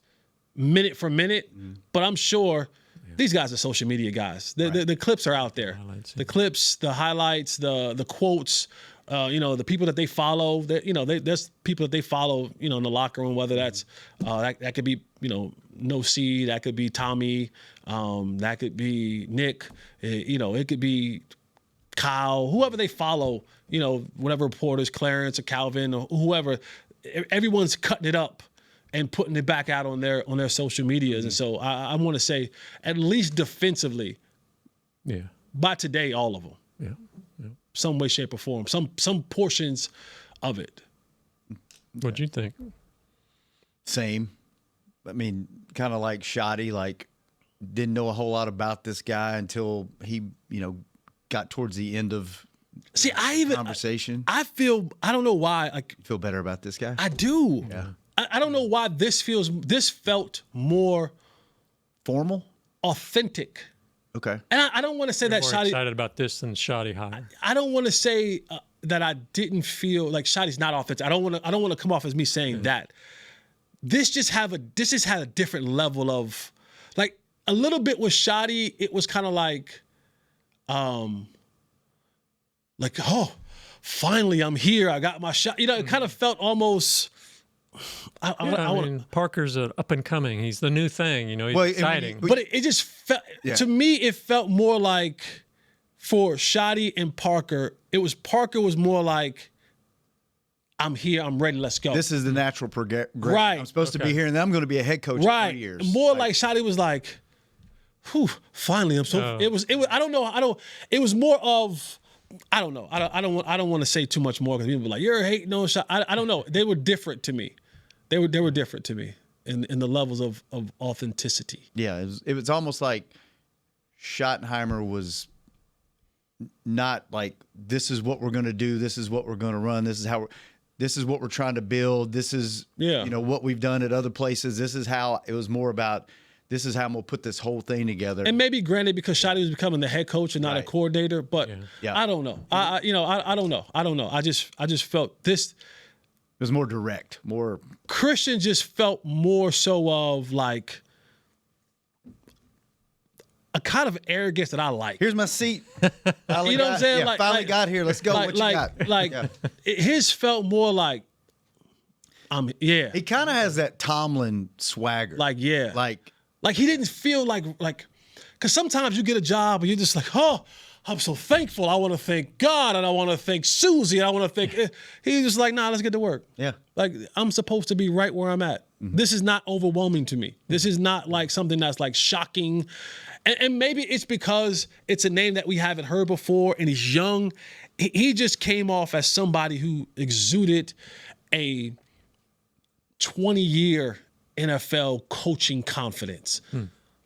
F: minute for minute, but I'm sure these guys are social media guys. The clips are out there. The clips, the highlights, the quotes the people that they follow, there's people that they follow, in the locker room, whether that's that could be, No C, that could be Tommy, that could be Nick, it could be Kyle, whoever they follow, whatever reporters, Clarence or Calvin or whoever, everyone's cutting it up and putting it back out on their social medias. And so I want to say, at least defensively, by today, all of them. Yeah. Some way, shape, or form. Some portions of it.
B: What'd you think?
E: Same. I mean, kind of like Shoddy, like didn't know a whole lot about this guy until he, got towards the end of conversation.
F: I don't know why.
E: Feel better about this guy?
F: I do.
E: Yeah.
F: I don't know why this felt more
E: formal,
F: authentic.
E: Okay.
F: And I don't want to say
B: You're
F: that
B: more
F: Shoddy.
B: excited about this than Shoddy hire.
F: I don't want to say that I didn't feel like Shoddy's not authentic. I don't want to come off as me saying that. This just had a different level of, like, a little bit with Shoddy. It was kind of like, oh, finally I'm here. I got my shot. It kind of felt almost. I mean,
B: Parker's up and coming. He's the new thing. He's exciting.
F: But it just felt to me. It felt more like for Shoddy and Parker. Parker was more like, I'm here. I'm ready. Let's go.
E: This is the natural progression.
F: Right.
E: I'm supposed to be here, and then I'm going to be a head coach in 3 years.
F: More like Shoddy was like, whew, finally I'm so. It was. I don't know. It was more of. I don't know. I don't want to say too much more because people be like, you're hating on Shoddy. I don't know. They were different to me. They were different to me in the levels of authenticity.
E: Yeah, it was almost like Schottenheimer was not like, this is what we're going to do, this is what we're going to run, this is what we're trying to build, this is what we've done at other places. This is how it was more about. This is how I'm gonna put this whole thing together.
F: And maybe granted because Shoddy was becoming the head coach and not a coordinator, but I don't know. I don't know. I don't know. I just felt this.
E: It was more direct, more.
F: Christian just felt more so of like a kind of arrogance that I like.
E: Here's my seat.
F: You know what I'm saying?
E: Yeah, finally got here. Let's go. What you got?
F: His felt more like,
E: He kind of has that Tomlin swagger.
F: Like he didn't feel like, because sometimes you get a job and you're just like, oh, I'm so thankful. I want to thank God and I want to thank Susie and I want to thank. He's just like, nah, let's get to work.
E: Yeah.
F: Like, I'm supposed to be right where I'm at. Mm-hmm. This is not overwhelming to me. This is not like something that's like shocking. And maybe it's because it's a name that we haven't heard before and he's young. He just came off as somebody who exuded a 20-year NFL coaching confidence.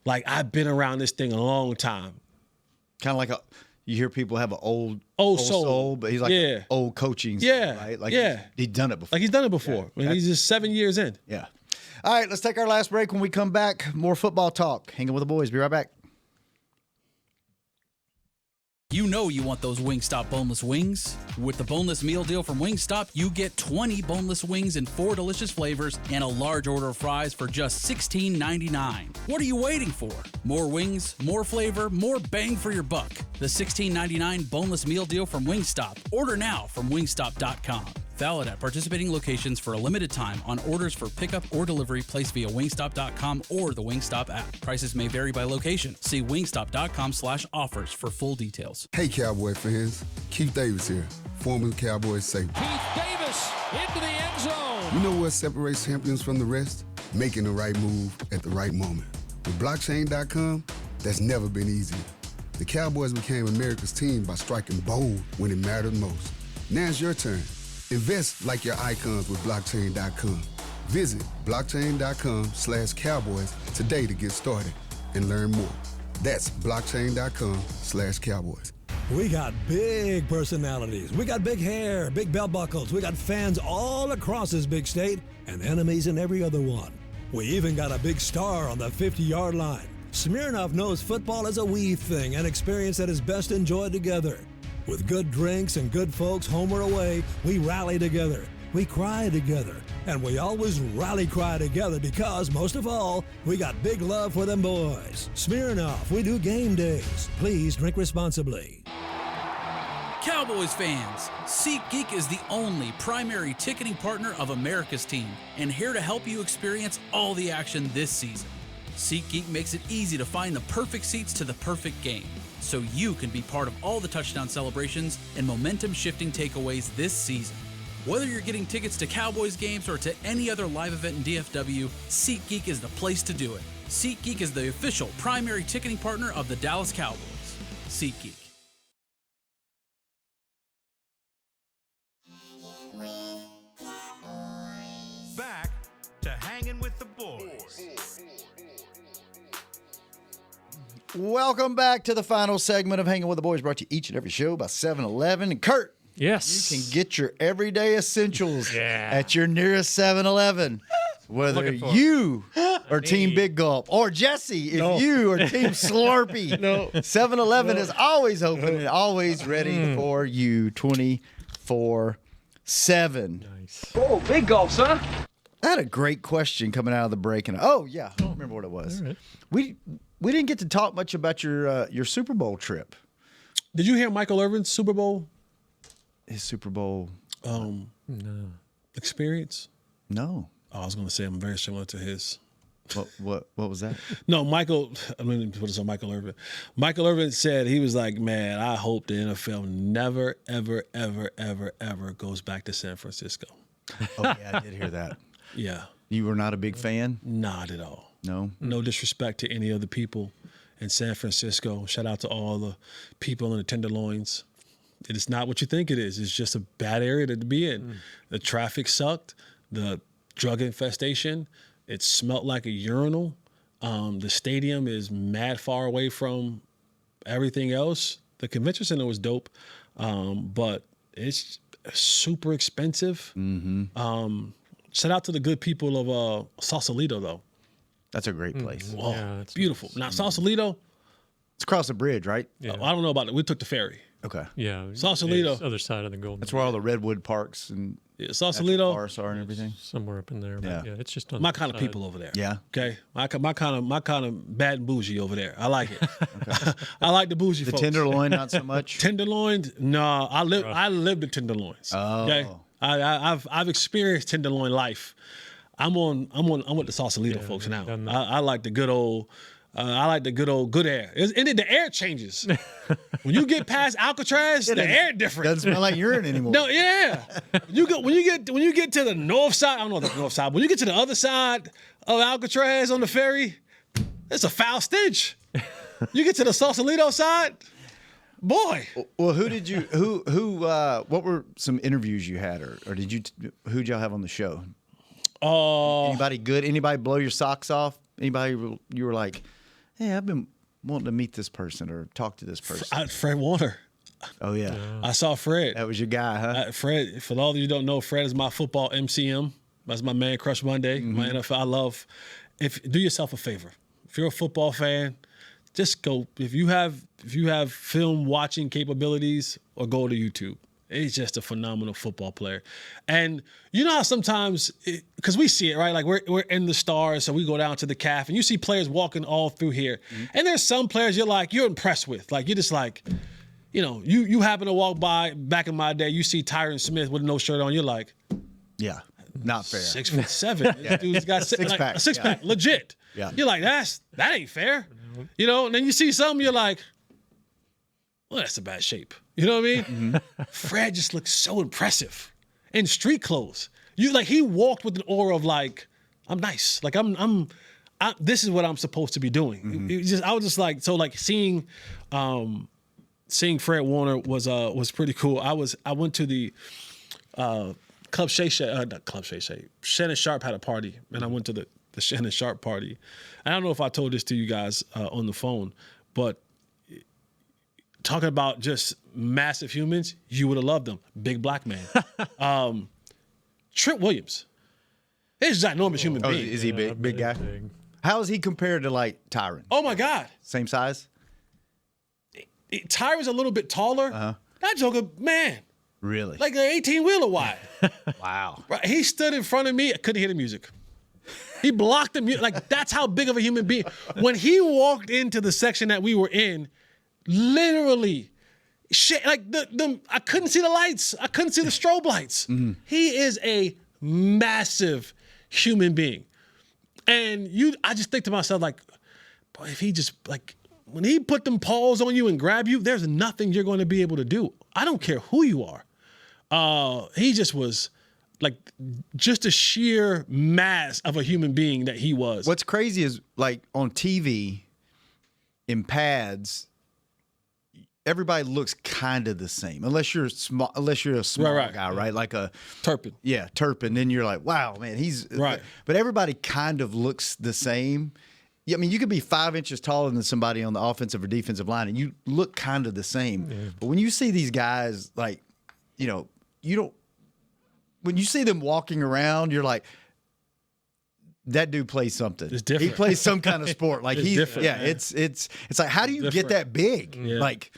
F: Like, I've been around this thing a long time.
E: Kind of like you hear people have an old
F: soul,
E: but he's like an old coaching soul, right? Like he's done it before.
F: Like he's done it before. Yeah. He's just 7 years in.
E: Yeah. All right, let's take our last break. When we come back, more football talk. Hanging with the boys. Be right back.
H: You know you want those Wingstop boneless wings. With the boneless meal deal from Wingstop, you get 20 boneless wings in 4 delicious flavors and a large order of fries for just $16.99. What are you waiting for? More wings, more flavor, more bang for your buck. The $16.99 boneless meal deal from Wingstop. Order now from wingstop.com. Valid at participating locations for a limited time on orders for pickup or delivery placed via wingstop.com or the Wingstop app. Prices may vary by location. See wingstop.com/offers for full details.
N: Hey, Cowboy fans. Keith Davis here, former Cowboys safety.
D: Keith Davis into the end zone.
N: You know what separates champions from the rest? Making the right move at the right moment. With blockchain.com, that's never been easier. The Cowboys became America's team by striking bold when it mattered most. Now it's your turn. Invest like your icons with blockchain.com. Visit blockchain.com/cowboys today to get started and learn more. That's blockchain.com/cowboys.
O: We got big personalities. We got big hair, big belt buckles. We got fans all across this big state and enemies in every other one. We even got a big star on the 50-yard line. Smirnoff knows football is a we thing, an experience that is best enjoyed together. With good drinks and good folks home or away, we rally together, we cry together, and we always rally cry together because, most of all, we got big love for them boys. Smirnoff, we do game days. Please drink responsibly.
H: Cowboys fans, SeatGeek is the only primary ticketing partner of America's team and here to help you experience all the action this season. SeatGeek makes it easy to find the perfect seats to the perfect game, so you can be part of all the touchdown celebrations and momentum-shifting takeaways this season. Whether you're getting tickets to Cowboys games or to any other live event in DFW, SeatGeek is the place to do it. SeatGeek is the official primary ticketing partner of the Dallas Cowboys. SeatGeek.
A: Back to Hangin' with the Boys.
E: Welcome back to the final segment of Hanging with the Boys, brought to you each and every show by 7-Eleven. And Kurt,
B: yes,
E: you can get your everyday essentials at your nearest 7-Eleven. Whether you are Team Big Gulp or Jesse, if you are Team Slurpee, 7-Eleven is always open and always ready for you 24/7. Nice.
D: Oh, Big Gulp, son.
E: I had a great question coming out of the break, and I don't remember what it was.
F: All right.
E: We didn't get to talk much about your Super Bowl trip.
F: Did you hear Michael Irvin's Super Bowl?
E: His Super Bowl
F: experience?
E: No.
F: Oh, I was going to say I'm very similar to his.
E: What was that?
F: No, Michael. I mean, what is on Michael Irvin? Michael Irvin said he was like, man, I hope the NFL never, ever, ever, ever, ever goes back to San Francisco.
E: Oh yeah, I did hear that.
F: Yeah.
E: You were not a big fan?
F: Not at all.
E: No.
F: No disrespect to any of the people in San Francisco. Shout out to all the people in the Tenderloins. It is not what you think it is. It's just a bad area to be in. The traffic sucked. The drug infestation. It smelled like a urinal. The stadium is mad far away from everything else. The convention center was dope, but it's super expensive. Shout out to the good people of Sausalito, though.
E: That's a great place.
F: Whoa, it's beautiful. Now, Sausalito.
E: It's across the bridge, right?
F: I don't know about it. We took the ferry.
E: Okay.
B: Yeah.
F: Sausalito.
B: It's other side of the Golden.
E: That's where all the redwood parks and
F: Sausalito
E: forests are and everything.
B: Somewhere up in there.
E: Yeah.
B: But yeah, it's just on
F: My
B: the
F: kind of
B: side.
F: people over there.
E: Yeah.
F: Okay. My kind of bad and bougie over there. I like it. I like the bougie
E: The
F: folks.
E: Tenderloin, not so much.
F: Tenderloin, no. I lived in Tenderloins.
E: Oh.
F: Okay. I've experienced Tenderloin life. I'm with the Sausalito folks now. I like the good old. I like the good air. And then the air changes. When you get past Alcatraz, the air different.
E: Doesn't smell like urine anymore.
F: No, yeah. When you get to the north side, I don't know the north side. When you get to the other side of Alcatraz on the ferry, it's a foul stench. You get to the Sausalito side, boy.
E: Well, what were some interviews you had, or who'd y'all have on the show? Anybody good? Anybody blow your socks off? Anybody you were like, hey, I've been wanting to meet this person or talk to this person?
F: Fred Warner.
E: Oh yeah.
F: I saw Fred.
E: That was your guy, huh?
F: Fred. For all of you who don't know, Fred is my football MCM. That's my man crush Monday. My NFL. I love. Do yourself a favor. If you're a football fan, just go. If you have film watching capabilities, or go to YouTube. He's just a phenomenal football player. And you know how sometimes, because we see it, right? Like we're in the stars, so we go down to the CAF, and you see players walking all through here. And there's some players you're impressed with. Like, you're just like, you happen to walk by, back in my day, you see Tyron Smith with no shirt on, you're like,
E: yeah, not fair.
F: 6'7". This dude's got
E: Six-pack,
F: a six-pack, legit.
E: Yeah.
F: You're like, that ain't fair. And then you see something, you're like, well, that's a bad shape. You know what I mean? Fred just looks so impressive in street clothes. He walked with an aura of like, I'm nice. Like this is what I'm supposed to be doing. I was just like, so like seeing Fred Warner was pretty cool. I went to the Club Shay Shay, not Club Shay Shay. Shannon Sharp had a party, and I went to the Shannon Sharp party. I don't know if I told this to you guys on the phone, but talking about just massive humans, you would have loved them. Big black man. Trent Williams. He's an ginormous human being.
E: Is he big guy? How is he compared to like Tyron?
F: Oh my God.
E: Same size?
F: Tyron's a little bit taller. That joker, man.
E: Really?
F: Like an 18-wheeler wide.
E: Wow.
F: Right. He stood in front of me. I couldn't hear the music. He blocked the music. Like, that's how big of a human being. When he walked into the section that we were in, literally, shit, like I couldn't see the lights. I couldn't see the strobe lights. He is a massive human being. And I just think to myself, like, boy, if he just, like, when he put them paws on you and grab you, there's nothing you're going to be able to do. I don't care who you are. He just was, like, just a sheer mass of a human being that he was.
E: What's crazy is, like, on TV, in pads, everybody looks kind of the same, unless you're small. Unless you're a small guy, right? Like a
F: Turpin.
E: Yeah, Turpin. Then you're like, wow, man, he's
F: right.
E: But everybody kind of looks the same. Yeah, I mean, you could be 5 inches taller than somebody on the offensive or defensive line, and you look kind of the same. Yeah. But when you see these guys, like, you don't. When you see them walking around, you're like, that dude plays something.
F: It's different.
E: He plays some kind of sport. Like
F: it's different.
E: Yeah, man. It's like, how do you get that big?
F: Yeah.
E: Like,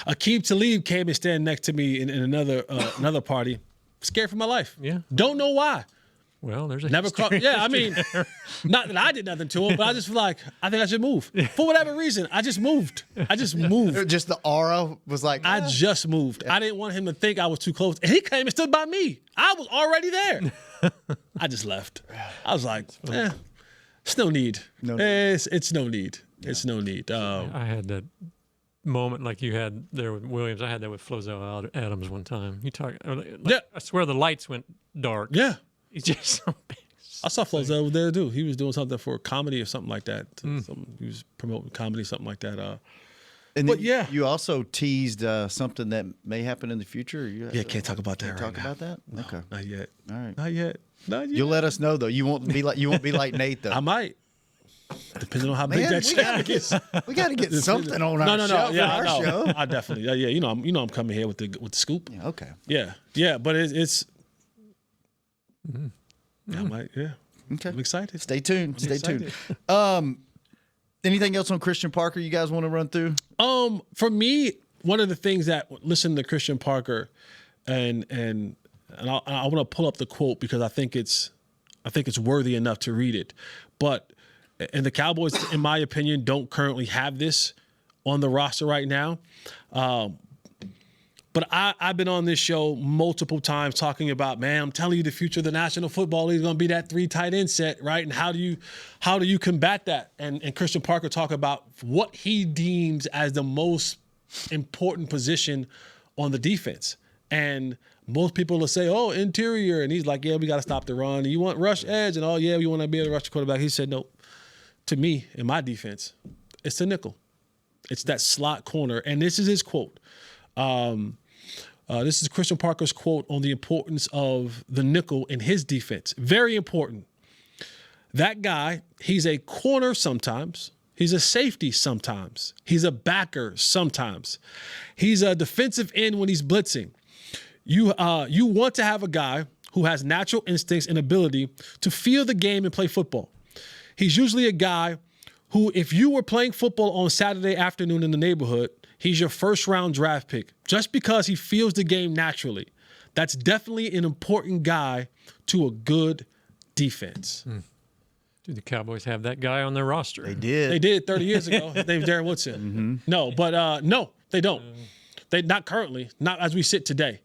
F: Aqib Talib came and stand next to me in another party. Scared for my life.
B: Yeah.
F: Don't know why.
B: Well, there's a
F: never crossed. Yeah, I mean, not that I did nothing to him, but I just feel like I think I should move for whatever reason. I just moved.
E: Just the aura was like,
F: I just moved. I didn't want him to think I was too close, and he came and stood by me. I was already there. I just left. I was like, it's no need. It's no need. Yeah. It's no need.
B: I had that moment like you had there with Williams. I had that with Flozell Adams one time. You talk. Yeah. I swear the lights went dark.
F: Yeah.
B: He's just so big.
F: I saw Flozell over there too. He was doing something for comedy or something like that. He was promoting comedy, something like that.
E: But yeah, you also teased something that may happen in the future.
F: Can't talk about that. Right
E: talk
F: now.
E: about that?
F: No,
E: okay,
F: not yet.
E: All right,
F: not yet.
E: You'll let us know though. You won't be like Nate though.
F: I might. Depending on how big that check is.
E: We got to get something on our show.
F: Yeah,
E: our show.
F: I definitely. Yeah, you know I'm coming here with the scoop.
E: Yeah, okay.
F: Yeah, but it's. I might. Yeah.
E: Okay.
F: I'm excited.
E: Stay tuned. Stay tuned. Anything else on Christian Parker you guys want to run through?
F: For me, one of the things that listen to Christian Parker, and I want to pull up the quote because I think it's worthy enough to read it. But and the Cowboys, in my opinion, don't currently have this on the roster right now. But I've been on this show multiple times talking about, man, I'm telling you, the future of the National Football League is going to be that 3 tight end set, right? And how do you combat that? And Christian Parker talk about what he deems as the most important position on the defense. And most people will say, oh, interior. And he's like, yeah, we got to stop the run. And you want rush edge? And, oh, yeah, we want to be able to rush the quarterback. He said, no, to me, in my defense, it's the nickel. It's that slot corner. And this is his quote. This is Christian Parker's quote on the importance of the nickel in his defense. Very important. That guy, he's a corner sometimes. He's a safety sometimes. He's a backer sometimes. He's a defensive end when he's blitzing. You want to have a guy who has natural instincts and ability to feel the game and play football. He's usually a guy who, if you were playing football on Saturday afternoon in the neighborhood, he's your first-round draft pick just because he feels the game naturally. That's definitely an important guy to a good defense.
B: Do the Cowboys have that guy on their roster?
E: They did.
F: They did 30 years ago. His name's Darren Woodson. No, but no, they don't. They not currently, not as we sit today.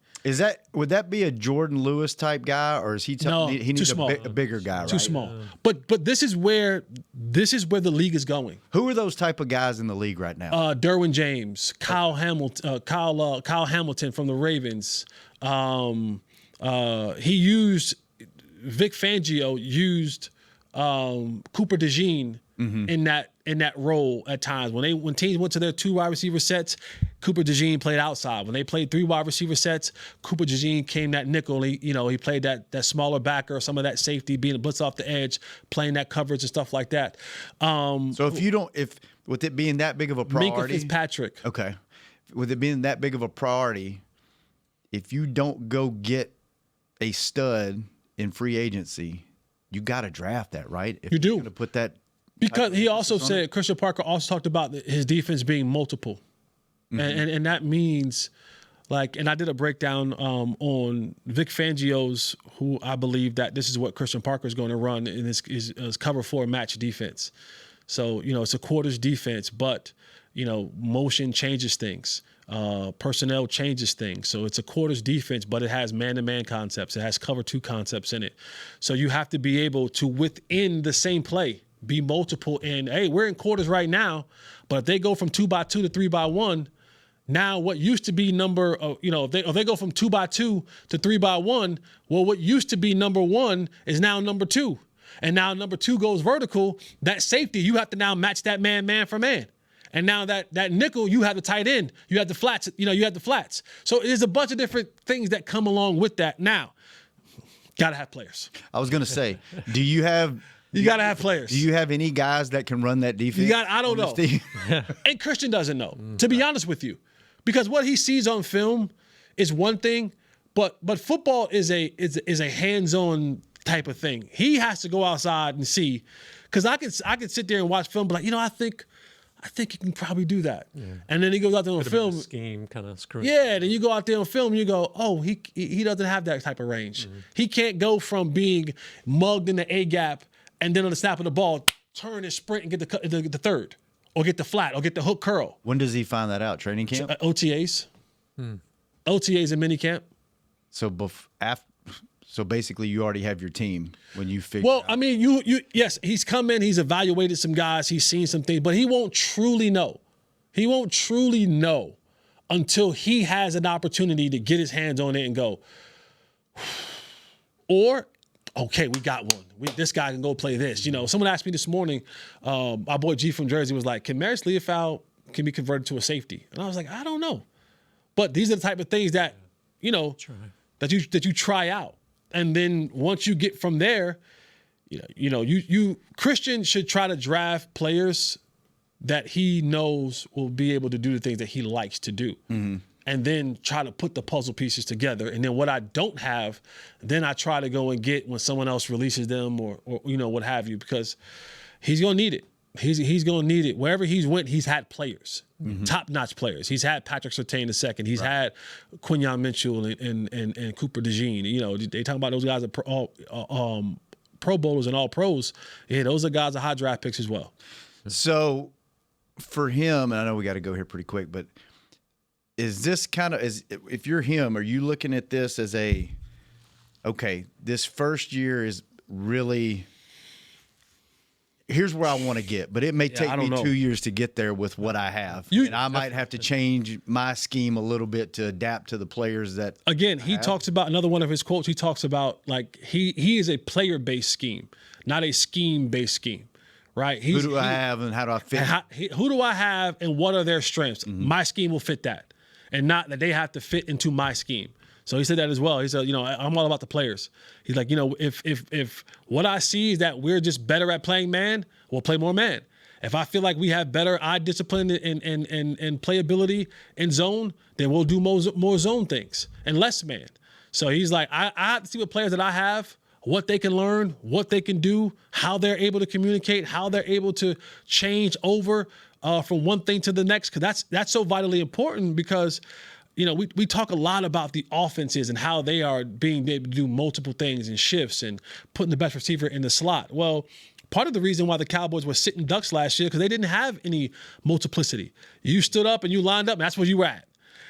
E: Would that be a Jordan Lewis type guy, or is he? He needs a bigger guy, right?
F: Too small. But this is where the league is going.
E: Who are those type of guys in the league right now?
F: Derwin James, Kyle Hamilton from the Ravens. Vic Fangio used Cooper DeJean in that role at times. When teams went to their 2 wide receiver sets, Cooper DeJean played outside. When they played 3 wide receiver sets, Cooper DeJean came that nickel. He played that smaller backer, some of that safety, being a blitz off the edge, playing that coverage and stuff like that.
E: So with it being that big of a priority,
F: Minka Fitzpatrick.
E: Okay, with it being that big of a priority, if you don't go get a stud in free agency, you got to draft that, right? If
F: you do.
E: You're going to put that.
F: Because he also said, Christian Parker also talked about his defense being multiple. And that means, and I did a breakdown on Vic Fangio's, who I believe that this is what Christian Parker is going to run in his cover 4 match defense. So, it's a quarters defense, but, motion changes things. Personnel changes things. So it's a quarters defense, but it has man-to-man concepts. It has cover 2 concepts in it. So you have to be able to, within the same play, be multiple in, hey, we're in quarters right now, but if they go from 2x2 to 3x1, now what used to be if they go from 2x2 to 3x1, well, what used to be number 1 is now number 2. And now number 2 goes vertical. That safety, you have to now match that man for man. And now that nickel, you have the tight end. You have the flats, you have the flats. So there's a bunch of different things that come along with that. Now, got to have players.
E: I was going to say, do you have...
F: You got to have players.
E: Do you have any guys that can run that defense?
F: I don't know. And Christian doesn't know, to be honest with you. Because what he sees on film is one thing, but football is a hands-on type of thing. He has to go outside and see. Because I could sit there and watch film, but I think he can probably do that. Yeah. And then he goes out there on film.
B: Scheme kind of screwed.
F: Yeah, then you go out there on film and you go, oh, he doesn't have that type of range. Mm-hmm. He can't go from being mugged in the A gap and then on the snap of the ball, turn and sprint and get the third, or get the flat, or get the hook curl.
E: When does he find that out? Training camp?
F: OTAs. OTAs and minicamp.
E: So basically, you already have your team when you figure.
F: Well, I mean, yes, he's come in, he's evaluated some guys, he's seen some things, but he won't truly know. He won't truly know until he has an opportunity to get his hands on it and go, or, okay, we got one. This guy can go play this. Someone asked me this morning, our boy G from Jersey was like, can Marius Leofau can be converted to a safety? And I was like, I don't know. But these are the type of things that, that you try out. And then once you get from there, Christian should try to draft players that he knows will be able to do the things that he likes to do. Mm-hmm. And then try to put the puzzle pieces together. And then what I don't have, then I try to go and get when someone else releases them or what have you, because he's going to need it. He's going to need it. Wherever he's went, he's had players, top-notch players. He's had Patrick Surtain II. He's had Quinyon Mitchell and Cooper DeJean. They talk about those guys are all Pro Bowlers and all pros. Yeah, those are guys that high draft picks as well.
E: So for him, and I know we got to go here pretty quick, but is this if you're him, are you looking at this as okay, this first year is really, here's where I want to get, but it may take me 2 years to get there with what I have. And I might have to change my scheme a little bit to adapt to the players that. Again,
F: he talks about, another one of his quotes, he talks about he is a player-based scheme, not a scheme-based scheme. Right?
E: Who do I have and how do I fit?
F: Who do I have and what are their strengths? Mm-hmm. My scheme will fit that. And not that they have to fit into my scheme. So he said that as well. He said, I'm all about the players. He's like, if what I see is that we're just better at playing man, we'll play more man. If I feel like we have better eye discipline and playability in zone, then we'll do more zone things and less man. So he's like, I have to see what players that I have, what they can learn, what they can do, how they're able to communicate, how they're able to change over from one thing to the next, because that's so vitally important because, we talk a lot about the offenses and how they are being able to do multiple things and shifts and putting the best receiver in the slot. Well, part of the reason why the Cowboys were sitting ducks last year because they didn't have any multiplicity. You stood up and you lined up, and that's where you were at.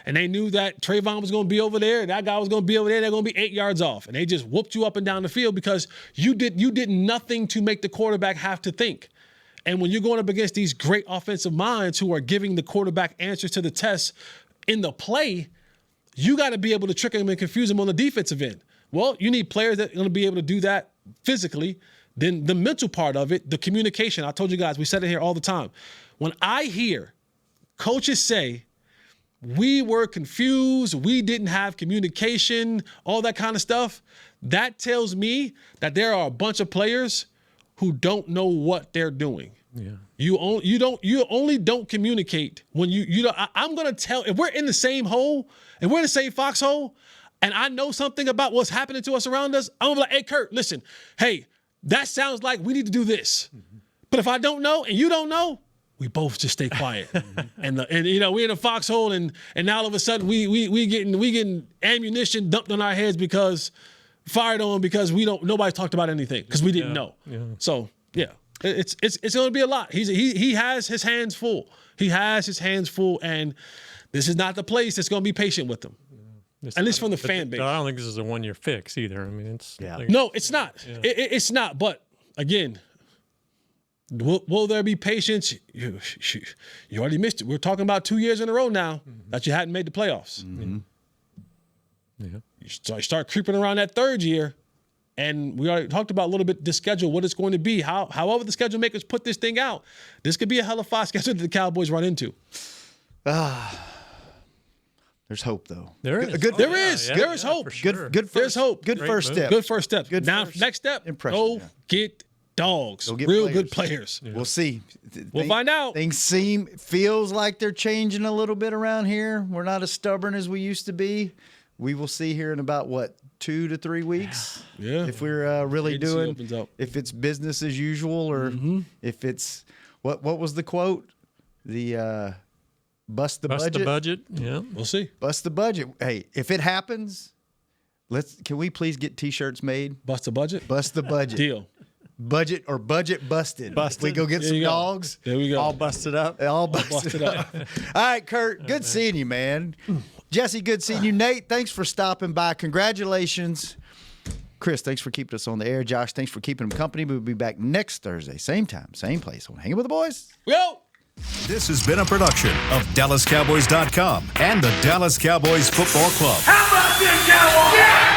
F: And they knew that Trayvon was going to be over there, and that guy was going to be over there. They're going to be 8 yards off. And they just whooped you up and down the field because you did nothing to make the quarterback have to think. And when you're going up against these great offensive minds who are giving the quarterback answers to the test in the play, you got to be able to trick them and confuse them on the defensive end. Well, you need players that are going to be able to do that physically. Then the mental part of it, the communication. I told you guys, we said it here all the time. When I hear coaches say, we were confused, we didn't have communication, all that kind of stuff, that tells me that there are a bunch of players who don't know what they're doing. Yeah. You only don't communicate when I'm gonna tell, if we're in the same hole, if we're in the same foxhole, and I know something about what's happening to us around us, I'm gonna be like, hey Kurt, listen, hey, that sounds like we need to do this. Mm-hmm. But if I don't know and you don't know, we both just stay quiet. and we're in a foxhole and now all of a sudden we getting ammunition dumped on our heads because fired on because nobody talked about anything because we didn't know. Yeah. So yeah, it's going to be a lot. He has his hands full. He has his hands full, and This is not the place that's going to be patient with them. At least from the fan base.
B: I don't think this is a one-year fix either. I mean, it's
F: no, it's not. Yeah. It's not. But again, will there be patience? You already missed it. We're talking about 2 years in a row now that you hadn't made the playoffs.
B: Yeah.
F: You start creeping around that third year, and we already talked about a little bit the schedule, what it's going to be. However the schedule makers put this thing out, this could be a hell of a schedule that the Cowboys run into.
E: There's hope, though.
F: There is hope.
E: Good.
F: There's hope.
E: Good first step.
F: Good first step.
E: Now,
F: next step.
E: Impression,
F: go get dogs.
E: Go get
F: real
E: players.
F: Good players.
E: Yeah. We'll see.
F: We'll find out.
E: Things feels like they're changing a little bit around here. We're not as stubborn as we used to be. We will see here in about 2 to 3 weeks.
F: Yeah.
E: If we're really doing, if it's business as usual, or if it's what was the quote? The bust the budget.
B: Yeah,
F: we'll see.
E: Bust the budget. Hey, if it happens, can we please get T-shirts made?
F: Bust the budget.
E: Bust the budget.
F: Deal.
E: Budget or budget busted. We go get some dogs.
F: There we go.
G: All busted up.
E: All busted up. All right, Kurt. Good seeing you, man. Jesse, good seeing you. Nate, thanks for stopping by. Congratulations. Chris, thanks for keeping us on the air. Josh, thanks for keeping them company. We'll be back next Thursday, same time, same place on Hanging with the Boys.
F: Yo!
A: This has been a production of DallasCowboys.com and the Dallas Cowboys Football Club.
C: How about them Cowboys? Yeah!